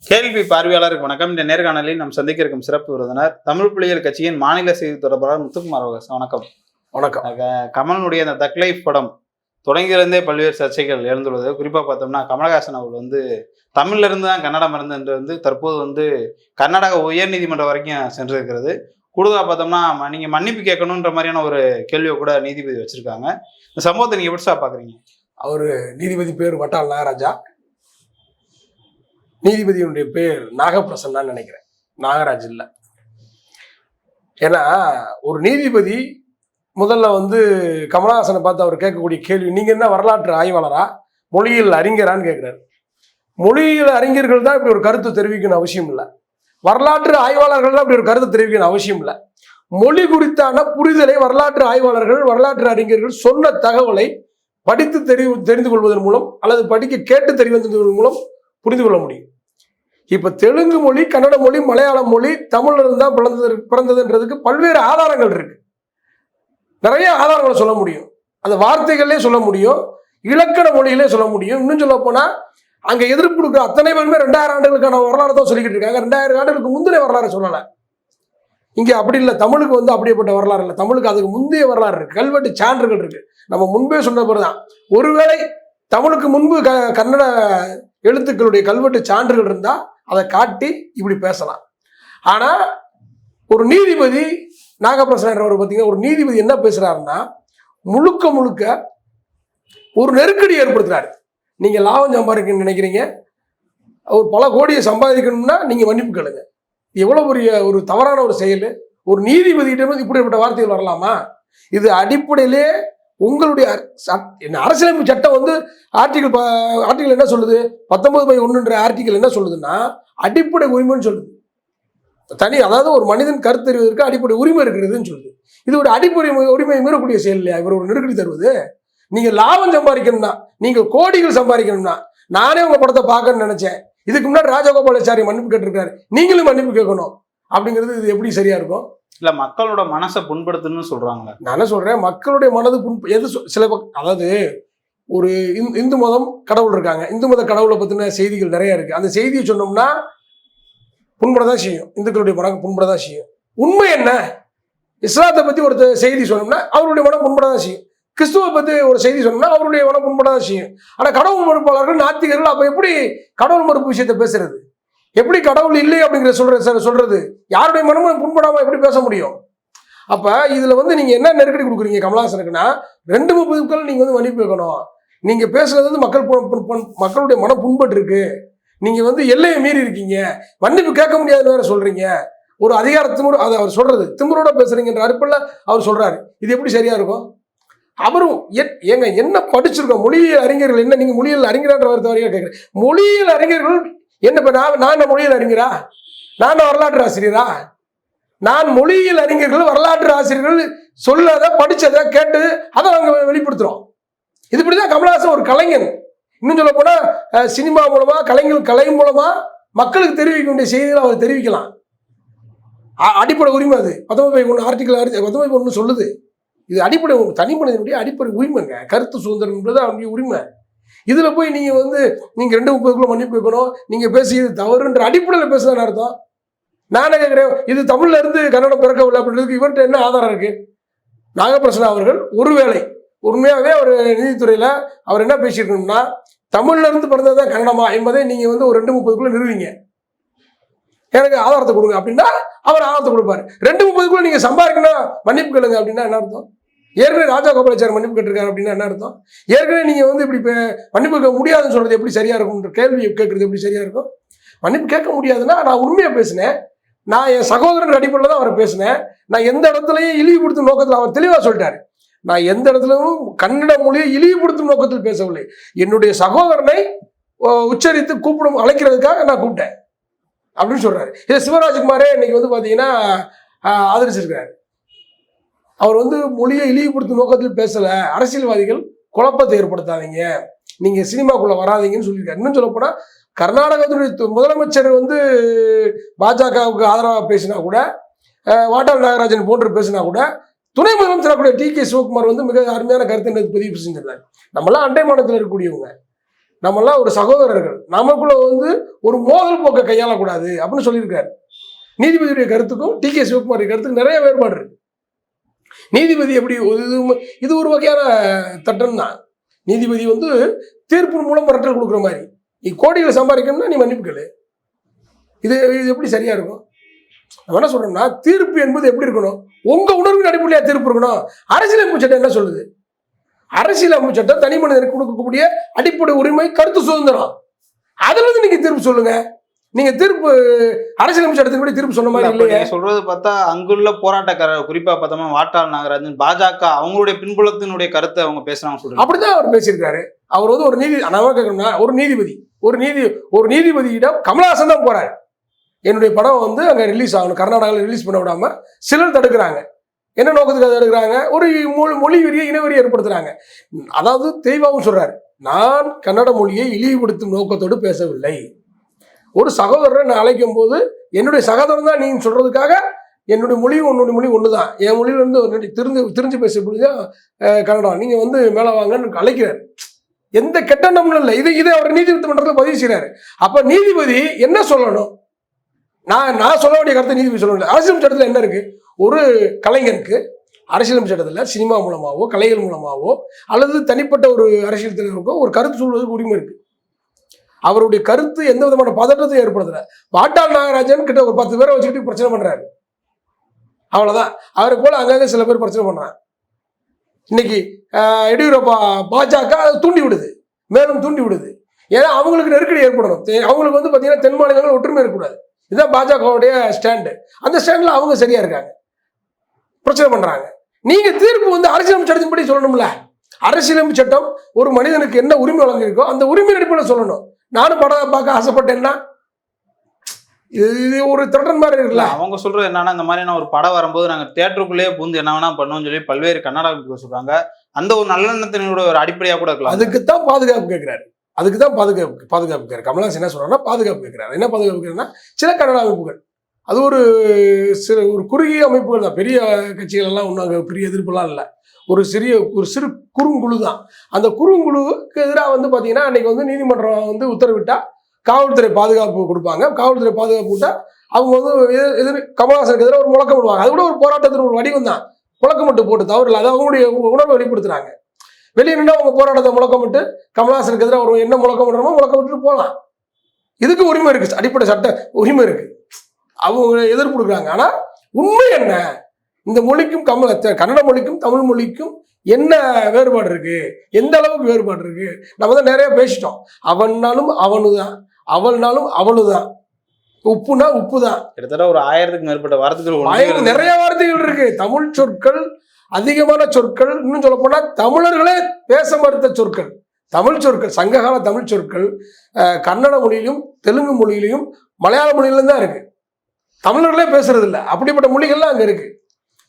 கேள்வி பார்வையாளருக்கு வணக்கம். இந்த நேர்காணலில் நாம் சந்திக்க இருக்கும் சிறப்பு விருந்தினர் தமிழ் புலிகள் கட்சியின் மாநில செய்தி தொடர்பாளர் முத்துக்குமார் அவர்கள். வணக்கம். வணக்கம். கமலனுடைய அந்த தக் லைஃப் படம் தொடங்கியிருந்தே பல்வேறு சர்ச்சைகள் எழுந்துள்ளது. குறிப்பாக பார்த்தோம்னா கமலஹாசன் அவர்கள் தமிழ்ல இருந்து தான் கன்னடம் இருந்து என்று தற்போது கர்நாடக உயர்நீதிமன்றம் வரைக்கும் சென்றிருக்கிறது. கூடுதலாக பார்த்தோம்னா நீங்க மன்னிப்பு கேட்கணுன்ற மாதிரியான ஒரு கேள்வியை கூட நீதிபதி வச்சிருக்காங்க. இந்த சம்பவத்தை நீங்க எப்படி பாக்குறீங்க? அவரு நீதிபதி பேர் வட்டால் நாகராஜா, நீதிபதியினுடைய பேர் நாகப்பிரசன் தான் நினைக்கிறேன், நாகராஜ் இல்லை. ஏன்னா ஒரு நீதிபதி முதல்ல கமலஹாசனை பார்த்து அவர் கேட்கக்கூடிய கேள்வி, நீங்க என்ன வரலாற்று ஆய்வாளரா மொழியியல் அறிஞரான்னு கேட்கிறாரு. மொழியியல் அறிஞர்கள் தான் இப்படி ஒரு கருத்து தெரிவிக்கணும் அவசியம் இல்லை, வரலாற்று ஆய்வாளர்கள் தான் இப்படி ஒரு கருத்து தெரிவிக்கணும் அவசியம் இல்லை. மொழி குறித்தான புரிதலை வரலாற்று ஆய்வாளர்கள் வரலாற்று அறிஞர்கள் சொன்ன தகவலை படித்து தெரிந்து கொள்வதன் மூலம் அல்லது கேட்டு தெரிவதன் மூலம் புரிந்து கொள்ள முடியும். இப்ப தெலுங்கு மொழி, கன்னட மொழி, மலையாளம் மொழி தமிழ்ல இருந்தா பிறந்ததுன்றதுக்கு பல்வேறு ஆதாரங்கள் இருக்கு. நிறைய ஆதாரங்களை சொல்ல முடியும், அந்த வார்த்தைகளே சொல்ல முடியும், இலக்கண மொழியிலே சொல்ல முடியும். இன்னும் சொல்ல போனா அங்க எதிர்ப்பு கொடுக்குற அத்தனை பேருமே 2000 ஆண்டுகளுக்கான வரலாறு தான் சொல்லிக்கிட்டு இருக்காங்க. 2000 ஆண்டுகளுக்கு முந்தைய வரலாறு சொல்லலை. இங்க அப்படி இல்லை, தமிழுக்கு அப்படியேப்பட்ட வரலாறு இல்லை. தமிழுக்கு அதுக்கு முந்தைய வரலாறு இருக்கு, கல்வெட்டு சான்றுகள் இருக்கு. நம்ம முன்பே சொன்ன பிறகுதான், ஒருவேளை தமிழுக்கு முன்பு கன்னட எழுத்துக்களுடைய கல்வெட்டு சான்றுகள் இருந்தா அதை காட்டி இப்படி பேசலாம். ஆனா ஒரு நீதிபதி நாகப்பிரசன் பார்த்தீங்கன்னா, ஒரு நீதிபதி என்ன பேசுறாருன்னா முழுக்க முழுக்க ஒரு நெருக்கடி ஏற்படுத்துறாரு. நீங்க லாபம் சம்பாதிக்கணும்னு நினைக்கிறீங்க, ஒரு பல கோடியை சம்பாதிக்கணும்னா நீங்க மன்னிப்பு கேளுங்க. எவ்வளவு பெரிய ஒரு தவறான ஒரு செயல். ஒரு நீதிபதியிடம் இப்படிப்பட்ட வார்த்தைகள் வரலாமா? இது அடிப்படையிலே உங்களுடைய அரசியலமைப்பு சட்டம் ஆர்டிகல் என்ன சொல்லுது? 19/1 ஆர்டிகல் என்ன சொல்லுதுன்னா அடிப்படை உரிமைன்னு சொல்லுது. அதாவது ஒரு மனிதன் கருத்து தெரிவதற்கு அடிப்படை உரிமை இருக்கிறதுன்னு சொல்லுது. இது ஒரு அடிப்படை உரிமையை மீறக்கூடிய செயல் இல்லையா இவர் ஒரு நெருக்கடி தருவது? நீங்க லாபம் சம்பாதிக்கணும்னா, நீங்க கோடிகள் சம்பாதிக்கணும்னா, நானே உங்க படத்தை பார்க்கணும்னு நினைச்சேன், இதுக்கு முன்னாடி ராஜகோபாலாச்சாரி மன்னிப்பு கேட்டிருக்காரு, நீங்களும் மன்னிப்பு கேட்கணும் அப்படிங்கிறது இது எப்படி சரியா இருக்கும்? இல்ல மக்களோட மனசை புண்படுத்துன்னு சொல்றாங்க. நான் என்ன சொல்றேன், மக்களுடைய மனது சில அதாவது ஒரு இந்து மதம் கடவுள் இருக்காங்க, இந்து மத கடவுளை பத்தின செய்திகள் நிறைய இருக்கு. அந்த செய்தியை சொன்னோம்னா புண்படதான் செய்யும், இந்துக்களுடைய மனம் புண்படதான் செய்யும். உண்மை என்ன? இஸ்லாத்தை பத்தி ஒரு செய்தி சொன்னோம்னா அவருடைய மனம் புண்படதான் செய்யும். கிறிஸ்துவ பத்தி ஒரு செய்தி சொன்னோம்னா அவருடைய மனம் புண்படதான் செய்யும். ஆனா கடவுள் மறுப்பாளர்கள், நாத்திகர்கள் அப்ப எப்படி கடவுள் மறுப்பு விஷயத்தை பேசுறது? எப்படி கடவுள் இல்லை அப்படிங்கிற சொல்றது? யாருடைய மனமும் புண்படாம எப்படி பேச முடியும்? அப்ப இதுல நீங்க என்ன நெருக்கடி கொடுக்குறீங்க கமலஹாசனுக்குன்னா, 2 நீங்க மன்னிப்பு கேட்கணும். நீங்க பேசுறது மக்களுடைய மனம் புண்பட்டு இருக்கு, நீங்க எல்லையை மீறி இருக்கீங்க, மன்னிப்பு கேட்க முடியாதுன்னு வேற சொல்றீங்க. ஒரு அதிகார திமிரு, அதை அவர் சொல்றது திமிரோட பேசுறீங்கன்ற அடிப்படையில் அவர் சொல்றாரு. இது எப்படி சரியா இருக்கும்? அவரும் ஏங்க என்ன படிச்சிருக்கோம்? மொழியியல் அறிஞர்கள் என்ன, நீங்க மொழியியல் அறிஞரான்ற வார்த்தை வரையா கேட்கிறேன். மொழியியல் அறிஞர்கள் என்ன? இப்ப நான் மொழியியல் அறிஞரா? நான் வரலாற்று ஆசிரியரா? நான் மொழியியல் அறிஞர்கள் வரலாற்று ஆசிரியர்கள் சொல்லதை படிச்சதை கேட்டு அதை அவங்க வெளிப்படுத்துறோம். இது இப்படிதான் கமலஹாசன் ஒரு கலைஞன். இன்னும் சொல்ல போனா சினிமா மூலமா கலை மூலமா மக்களுக்கு தெரிவிக்க வேண்டிய செய்திகளை அவர் தெரிவிக்கலாம். அடிப்படை உரிமை அது. 19/1 ஆர்டிகல் 19/1 சொல்லுது. இது அடிப்படை தனி மனிதனுடைய அடிப்படை உரிமைங்க. கருத்து சுதந்திரம் என்பது அவனுடைய உரிமை. இதுல போய் நீங்க நீங்க 2:30 மன்னிப்பு வைக்கணும், நீங்க பேசியது தவறுன்ற அடிப்படையில் பேசுதான்னு அர்த்தம். நானே கேட்கிறேன், இது தமிழ்ல இருந்து கன்னடம் பிறக்கவில்லை அப்படின்றதுக்கு இவர்கிட்ட என்ன ஆதாரம் இருக்கு? நாகப்பிரசன் அவர்கள் ஒருவேளை உண்மையாகவே அவர் நீதித்துறையில அவர் என்ன பேசியிருக்கணும்னா, தமிழ்ல இருந்து பிறந்ததுதான் கன்னடமா என்பதை நீங்க ஒரு 2:30 நிறுவீங்க, எனக்கு ஆதாரத்தை கொடுங்க அப்படின்னா அவர் ஆதாரத்தை கொடுப்பாரு. 2:30 நீங்க சம்பாதிக்கணும் மன்னிப்பு கேளுங்க அப்படின்னா என்ன அர்த்தம்? ஏற்கனவே ராஜகோபாலாச்சாரி மன்னிப்பு கேட்டிருக்காரு அப்படின்னா என்ன அர்த்தம்? ஏற்கனவே நீங்க இப்படி மன்னிப்பு கேட்க முடியாதுன்னு சொல்றது எப்படி சரியா இருக்கும்ன்ற கேள்வி கேட்கறது எப்படி சரியா இருக்கும்? மன்னிப்பு கேட்க முடியாதுன்னா நான் உண்மையா பேசினேன், நான் என் சகோதரன் அடிப்படையில் தான் அவரை பேசினேன். நான் எந்த இடத்துலையும் இழிவுபடுத்தும் நோக்கத்தில், அவர் தெளிவா சொல்லிட்டாரு, நான் எந்த இடத்துலையும் கன்னட மொழியை இழிவுபடுத்தும் நோக்கத்தில் பேசவில்லை, என்னுடைய சகோதரனை உச்சரித்து அழைக்கிறதுக்காக நான் கூப்பிட்டேன் அப்படின்னு சொல்றாரு. இதை சிவராஜ்குமாரே இன்னைக்கு பாத்தீங்கன்னா ஆதரிச்சிருக்கிறாரு. அவர் மொழியை இழிவுபடுத்தும் நோக்கத்தில் பேசல, அரசியல்வாதிகள் குழப்பத்தை ஏற்படுத்தாதீங்க, நீங்க சினிமாக்குள்ள வராதீங்கன்னு சொல்லியிருக்காரு. இன்னும் சொல்ல போனா கர்நாடகத்துடைய முதலமைச்சர் பாஜகவுக்கு ஆதரவாக பேசினா கூட, வாட்டாள் நாகராஜன் போன்று பேசினா கூட, துணை முதலமைச்சர் டி.கே. சிவகுமார் மிக அருமையான கருத்தை பதிவு செஞ்சிருந்தார். நம்மளாம் அண்டை மாநிலத்தில் இருக்கக்கூடியவங்க, நம்மெல்லாம் ஒரு சகோதரர்கள், நமக்குள்ள வந்து ஒரு மோதல் போக்கை கையாளக்கூடாது அப்படின்னு சொல்லியிருக்காரு. நீதிபதியுடைய கருத்துக்கும் டி கே சிவகுமார் கருத்துக்கும் நிறைய வேறுபாடு இருக்கு. நீதிபதி எப்படி இது ஒரு வகையான தட்டம் தான். நீதிபதி வந்து தீர்ப்பு மூலம் மிரட்டல் கொடுக்குற மாதிரி, நீ கோடிகளை சம்பாதிக்கணும்னா நீ மன்னிப்பு கேளு. இது இது எப்படி சரியா இருக்கும்? நம்ம என்ன சொல்றோம்னா, தீர்ப்பு என்பது எப்படி இருக்கணும்? உங்க உணர்வின் அடிப்படையா தீர்ப்பு இருக்கணும். அரசியலமைப்பு சட்டம் என்ன சொல்லுது? அரசியலமைப்பு சட்டம் தனி மனிதனுக்கு கொடுக்கக்கூடிய அடிப்படை உரிமை கருத்து சுதந்திரம். அதுல இருந்து நீங்க தீர்ப்பு சொல்லுங்க. நீங்க தீர்ப்பு அரசியலமைப்பு சட்டத்தின்படி தீர்ப்பு சொன்ன மாதிரி இல்லையே. சொல்றது பார்த்தா அங்குள்ள போராட்டக்காரர், குறிப்பா பார்த்தோம்னா வாட்டாள் நாகராஜன், பாஜக அவங்களுடைய பின்புலத்தினுடைய கருத்தை அவங்க பேசுறாங்க சொல்றாங்க. அப்படிதான் அவர் பேசியிருக்காரு. அவர் வந்து ஒரு நான் கேட்கணும்னா, ஒரு நீதிபதியிடம் கமலஹாசன் தான் போறாரு. என்னுடைய படம் வந்து அங்க ரிலீஸ் ஆகணும், கர்நாடகாவில் ரிலீஸ் பண்ண விடாம சிலர் தடுக்கிறாங்க. என்ன நோக்கத்துக்கு தடுக்கிறாங்க? ஒரு மொழி வெறியை, இனவெறியை ஏற்படுத்துறாங்க. அதாவது தெய்வாவும் சொல்றாரு, நான் கன்னட மொழியை இழிவுபடுத்தும் நோக்கத்தோடு பேசவில்லை. ஒரு சகோதரரை நான் அழைக்கும் போது என்னுடைய சகோதரன் தான் நீ சொல்றதுக்காக என்னுடைய மொழியும் உன்னுடைய மொழி ஒண்ணுதான், என் மொழியில இருந்து திரிஞ்சு பேச புரியுதான் கன்னடா, நீங்க வந்து மேல வாங்கன்னு அழைக்கிறாரு. எந்த கெட்ட எண்ணமும் இல்லை. இதை அவர் நீதிமன்றத்தில் பதிவு செய்யறாரு. அப்ப நீதிபதி என்ன சொல்லணும்? நான் சொல்ல வேண்டிய கருத்தை நீதிபதி சொல்லணும். அரசியல் சட்டத்தில் என்ன இருக்கு? ஒரு கலைஞனுக்கு அரசியல் சட்டத்தில் சினிமா மூலமாவோ கலைகள் மூலமாவோ அல்லது தனிப்பட்ட ஒரு அரசியல் தலைவருக்கோ ஒரு கருத்து சொல்வதற்கு உரிமை இருக்கு. அவருடைய கருத்து எந்த விதமான பதற்றத்தையும் ஏற்படுத்தல. வாட்டாள் நாகராஜன் கிட்ட ஒரு 10 பேரை வச்சுக்கிட்டு பிரச்சனை பண்றாரு, அவ்வளவுதான். அவரை போல அங்கங்க சில பேர் பிரச்சனை பண்றாங்க. இன்னைக்கு எடியூரப்பா பாஜக தூண்டி விடுது, மேலும் தூண்டி விடுது. ஏன்னா அவங்களுக்கு நெருக்கடி ஏற்படணும். அவங்களுக்கு வந்து பாத்தீங்கன்னா தென் மாநிலங்கள் ஒற்றுமை இருக்கக்கூடாது. இதுதான் பாஜகவுடைய ஸ்டாண்டு. அந்த ஸ்டாண்ட்ல அவங்க சரியா இருக்காங்க, பிரச்சனை பண்றாங்க. நீங்க தீர்ப்பு வந்து அரசியலமைப்பு சட்டத்தின்படி சொல்லணும்ல. அரசியலமைப்பு சட்டம் ஒரு மனிதனுக்கு என்ன உரிமை வழங்கியிருக்கோ அந்த உரிமை அடிப்படையில் சொல்லணும். நானும் படம் பார்க்க ஆசைப்பட்டேன்னா இது ஒரு திரட்டன் மாதிரி இருக்குல்ல. அவங்க சொல்றது என்னன்னா, இந்த மாதிரியான ஒரு படம் வரும்போது நாங்க தியேட்டருக்குள்ளேயே பூந்து என்ன வேணா பண்ணுவோம்னு சொல்லி பல்வேறு கன்னட சொல்றாங்க. அந்த ஒரு நல்லெண்ணத்தினோட ஒரு அடிப்படையா கூட இருக்கலாம். அதுக்குத்தான் பாதுகாப்பு கேட்கிறாரு. அதுக்குதான் பாதுகாப்பு கேட்கிறாரு. கமலஹாசன் என்ன சொல்றாருன்னா பாதுகாப்பு கேட்கிறாரு. என்ன பாதுகாப்பு கேட்கிறேன்னா, சில கன்னட அமைப்புகள், அது ஒரு குறுகிய அமைப்புகள் தான், பெரிய கட்சிகள் எல்லாம் ஒன்றும் பெரிய எதிர்ப்புலாம் இல்லை. ஒரு சிறு குறுங்குழு தான். அந்த குறுங்குழுவுக்கு எதிராக வந்து பார்த்தீங்கன்னா அன்னைக்கு வந்து நீதிமன்றம் வந்து உத்தரவிட்டா காவல்துறை பாதுகாப்பு கொடுப்பாங்க. காவல்துறை பாதுகாப்பு விட்டா அவங்க வந்து கமலஹாசனுக்கு எதிராக ஒரு முழக்கம் விடுவாங்க. அது கூட ஒரு போராட்டத்தின் ஒரு வடிவம் தான். முழக்கமிட்டு போட்டு தவறில்லை, அது அவங்களுடைய உணர்வை வெளிப்படுத்துறாங்க. வெளியே நின்று அவங்க போராட்டத்தை முழக்கமிட்டு கமலஹாசனுக்கு எதிராக ஒரு என்ன முழக்கம் விடுறோமோ முழக்கமிட்டு போகலாம். இதுக்கு உரிமை இருக்கு, அடிப்படை சட்ட உரிமை இருக்கு. அவங்க எதிர்ப்பு கொடுக்குறாங்க. ஆனா உண்மை என்ன? இந்த மொழிக்கும் கன்னட மொழிக்கும் தமிழ் மொழிக்கும் என்ன வேறுபாடு இருக்கு? எந்த அளவுக்கு வேறுபாடு இருக்கு? நம்ம தான் நிறைய பேசிட்டோம். அவன்னாலும் அவனுதான், அவள்னாலும் அவளுதான், உப்புனா உப்பு தான். கிட்டத்தட்ட ஒரு 1000க்கு மேற்பட்ட வார்த்தைகள், நிறைய வார்த்தைகள் இருக்கு. தமிழ் சொற்கள், அதிகமான சொற்கள், இன்னும் சொல்ல போனா தமிழர்களே பேச மறுத்த சொற்கள், தமிழ் சொற்கள், சங்ககால தமிழ் சொற்கள் கன்னட மொழியிலும் தெலுங்கு மொழியிலையும் மலையாள மொழியிலும் தான் இருக்கு. தமிழர்களே பேசுறது இல்லை. அப்படிப்பட்ட மொழிகள்லாம் அங்க இருக்கு,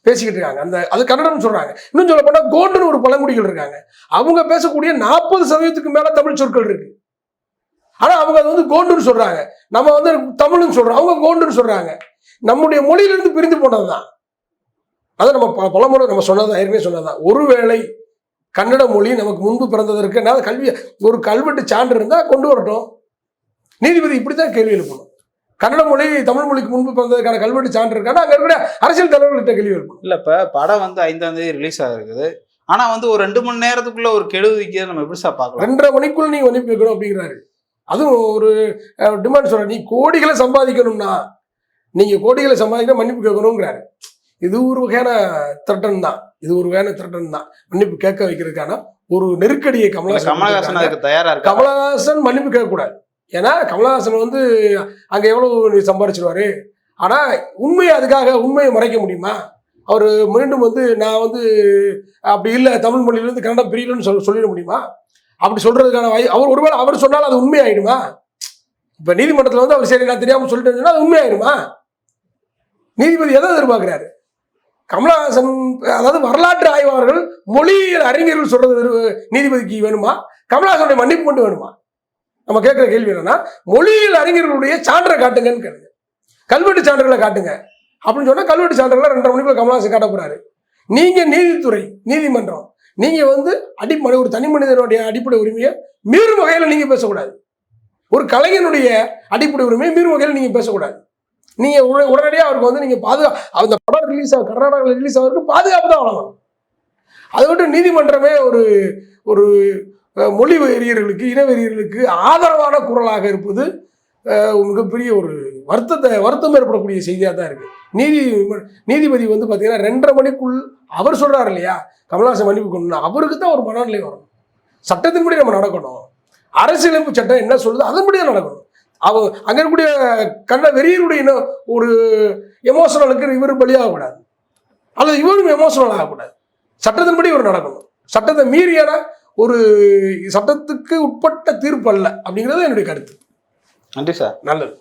பேசிக்கிட்டு இருக்காங்க. அது கன்னடம் சொல்றாங்க. இன்னும் சொல்ல போனா கோண்டுன்னு ஒரு பழங்குடிகள் இருக்காங்க. அவங்க பேசக்கூடிய 40% மேல தமிழ் சொற்கள் இருக்கு. ஆனா அவங்க அது வந்து கோண்டுன்னு சொல்றாங்க, நம்ம வந்து தமிழ்னு சொல்றோம், அவங்க கோண்டுன்னு சொல்றாங்க. நம்முடைய மொழியிலிருந்து பிரிந்து போனதுதான். அதை நம்ம பலமுறை நம்ம சொன்னதான், ஏற்கனவே சொன்னதான். ஒருவேளை கன்னட மொழி நமக்கு முன்பு பிறந்ததற்கு கல்வி ஒரு கல்வெட்டு சான்று இருந்தா கொண்டு வரட்டும். நீதிபதி இப்படித்தான் கேள்வி எழுப்பணும். கன்னட மொழி தமிழ் மொழிக்கு முன்பு பிறந்ததுக்கான கல்வெட்டு சான்று இருக்கானா அங்க இருக்கிற அரசியல் தலைவர்கள்ட்ட கேள்வி எழுப்பணும். இல்ல, இப்ப படம் வந்து 5ஆம் தேதி ரிலீஸ் ஆகிருக்குது. ஆனா வந்து ஒரு 2 மணி நேரத்துக்குள்ள ஒரு கெடுதிக்கு நம்ம எப்படி சார் பார்க்கலாம்? 2.5 மணிக்குள்ள நீ அனுப்பி வைக்கணும் அப்படிங்கிறாரு. அதுவும் ஒரு டிமாண்ட் சொல்ற, நீ கோடிகளை சம்பாதிக்கணும்னா, நீங்க கோடிகளை சம்பாதிக்கணும், மன்னிப்பு கேட்கணுங்கிறாரு. இது ஒரு வகையான திரட்டன் தான். மன்னிப்பு கேட்க வைக்கிறதுக்கான ஒரு நெருக்கடியை கமலஹாசன் அதுக்கு தயாரா இருக்கு. கமலஹாசன் மன்னிப்பு கேட்கக்கூடாது. ஏன்னா கமலஹாசன் வந்து அங்க எவ்வளவு சம்பாரிச்சிருவாரு. ஆனா அதுக்காக உண்மையை மறைக்க முடியுமா? அவர் மீண்டும் வந்து நான் வந்து அப்படி இல்லை, தமிழ் மொழியிலிருந்து கன்னடம் பிரியலன்னு சொல்லிட முடியுமா? அப்படி சொல்றதுக்கான அவர் ஒருவேளை அவர் சொன்னாலும் அது உண்மையாயிடுமா? இப்ப நீதிமன்றத்தில் வந்து அவர் சரி நான் தெரியாம சொல்லிட்டு அது உண்மையாயிருமா? நீதிபதி எதை எதிர்பார்க்கிறாரு? கமலஹாசன், அதாவது வரலாற்று ஆய்வாளர்கள், மொழியியல் அறிஞர்கள் சொல்றது நீதிபதிக்கு வேணுமா? கமலஹாசனுடைய மன்னிப்பு மட்டும் வேணுமா? நம்ம கேட்கிற கேள்வி என்னன்னா, மொழியியல் அறிஞர்களுடைய சான்றை காட்டுங்கன்னு கேளுங்க, கல்வெட்டு சான்றுகளை காட்டுங்க அப்படின்னு சொன்னா கல்வெட்டு சான்றுகளை 2.5 மணிக்குள்ள கமலஹாசன் காட்ட போறாரு. நீங்க நீதித்துறை, நீதிமன்றம், நீங்க வந்து ஒரு தனி மனிதனுடைய அடிப்படை உரிமையை மீறும் வகையில நீங்க பேசக்கூடாது. ஒரு கலைஞனுடைய அடிப்படை உரிமையை மீறும் வகையில நீங்க பேசக்கூடாது. நீங்க உடனடியாக அவருக்கு வந்து நீங்க அந்த படம் கர்நாடகாவில் ரிலீஸ் ஆகிறதுக்கு பாதுகாப்பு தான் வழங்கணும். அதை விட்டு நீதிமன்றமே ஒரு மொழி வெறியர்களுக்கு இன வெறியர்களுக்கு ஆதரவான குரலாக இருப்பது மிகப்பெரிய ஒரு வருத்தம் ஏற்படக்கூடிய செய்தியாக தான் இருக்கு. நீதிபதி வந்து பார்த்தீங்கன்னா 2:30 மணிக்குள் அவர் சொல்றாரு இல்லையா, கமல்ஹாசன் மன்னிப்பு கொண்டு அவருக்கு தான் ஒரு மனநிலை வரணும். சட்டத்தின்படி நம்ம நடக்கணும். அரசியலமைப்பு சட்டம் என்ன சொல்லுது அதன்படி தான் நடக்கணும். அங்க இருக்கக்கூடிய வெறியருடைய ஒரு எமோஷனலுக்கு இவர் பலியாகக்கூடாது, அல்லது இவரும் எமோஷனல் ஆகக்கூடாது. சட்டத்தின்படி இவர் நடக்கணும். சட்டத்தை மீறியான ஒரு சட்டத்துக்கு உட்பட்ட தீர்ப்பு அல்ல அப்படிங்கிறது என்னுடைய கருத்து. நன்றி சார். நல்லது.